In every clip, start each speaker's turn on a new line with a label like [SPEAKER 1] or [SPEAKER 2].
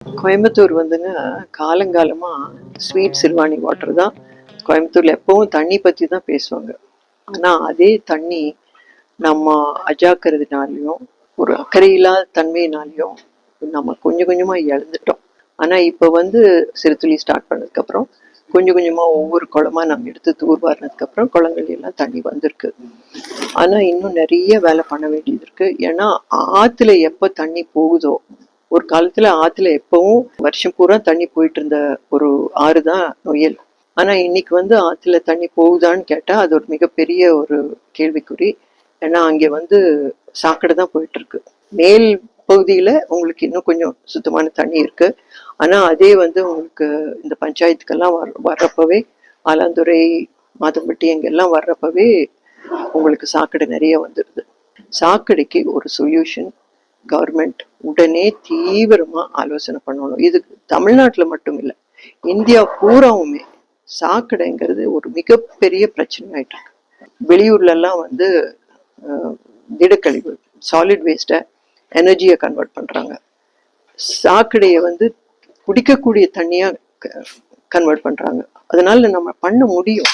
[SPEAKER 1] கோயம்புத்தூர் வந்துங்க காலங்காலமா sweet சில்வானி water தான். கோயம்புத்தூர்ல எப்பவும் தண்ணி பத்தி தான் பேசுவாங்க. ஆனா அதே தண்ணி நம்ம அஜாக்கிரதைனாலையும் ஒரு அக்கறையில்லாத தன்மையினாலையும் நம்ம கொஞ்சம் கொஞ்சமா இழந்துட்டோம். ஆனா இப்ப வந்து சிறுதுளி ஸ்டார்ட் பண்ணதுக்கு அப்புறம் கொஞ்சம் கொஞ்சமா ஒவ்வொரு குளமா நம்ம எடுத்து தூர்வாரினதுக்கு அப்புறம் குளங்கள் எல்லாம் தண்ணி வந்திருக்கு. ஆனா இன்னும் நிறைய வேலை பண்ண வேண்டியது இருக்கு. ஏன்னா ஆத்துல எப்ப தண்ணி போகுதோ, ஒரு காலத்துல ஆத்துல எப்பவும் வருஷம் பூரா தண்ணி போயிட்டு இருந்த ஒரு ஆறு தான் நொய்யல். ஆனா இன்னைக்கு வந்து ஆத்துல தண்ணி போகுதான்னு கேட்டா அது ஒரு மிகப்பெரிய ஒரு கேள்விக்குறி. ஏன்னா அங்க வந்து சாக்கடை தான் போயிட்டு இருக்கு. மேல் பகுதியில உங்களுக்கு இன்னும் கொஞ்சம் சுத்தமான தண்ணி இருக்கு. ஆனா அதே வந்து உங்களுக்கு இந்த பஞ்சாயத்துக்கெல்லாம் வர்றப்பவே ஆலாந்துறை, மாதம்பட்டி எங்கெல்லாம் வர்றப்பவே உங்களுக்கு சாக்கடை நிறைய வந்துடுது. சாக்கடைக்கு ஒரு சொல்யூஷன் கவர்மெண்ட் உடனே தீவிரமா ஆலோசனை பண்ணணும். இது தமிழ்நாட்டுல மட்டும் இல்லை, இந்தியா பூராவுமே சாக்கடைங்கிறது ஒரு மிகப்பெரிய பிரச்சனை ஆயிட்டு இருக்கு. வெளியூர்ல எல்லாம் வந்து திடக்கழிவு சாலிட் வேஸ்ட எனர்ஜியை கன்வெர்ட் பண்றாங்க. சாக்கடையை வந்து குடிக்கக்கூடிய தண்ணியா கன்வெர்ட் பண்றாங்க. அதனால நம்ம பண்ண முடியும்.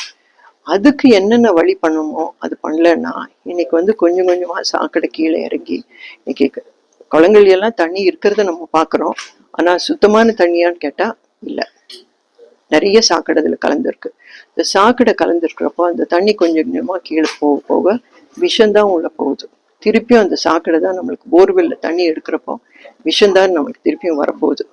[SPEAKER 1] அதுக்கு என்னென்ன வழி பண்ணணுமோ அது பண்ணலன்னா இன்னைக்கு வந்து கொஞ்சம் கொஞ்சமா சாக்கடை கீழே இறங்கி இன்னைக்கு குளங்கள் எல்லாம் தண்ணி இருக்கிறத நம்ம பாக்குறோம். ஆனா சுத்தமான தண்ணியான்னு கேட்டா இல்ல, நிறைய சாக்கடை இதுல கலந்துருக்கு. இந்த சாக்கடை கலந்துருக்கிறப்போ அந்த தண்ணி கொஞ்சம் கொஞ்சமா கீழே போக போக விஷம்தான் உள்ள போகுது. திருப்பியும் அந்த சாக்கடை தான் நம்மளுக்கு போர்வெல்ல தண்ணி எடுக்கிறப்போ விஷம்தான் நம்மளுக்கு திருப்பியும் வரப்போகுது.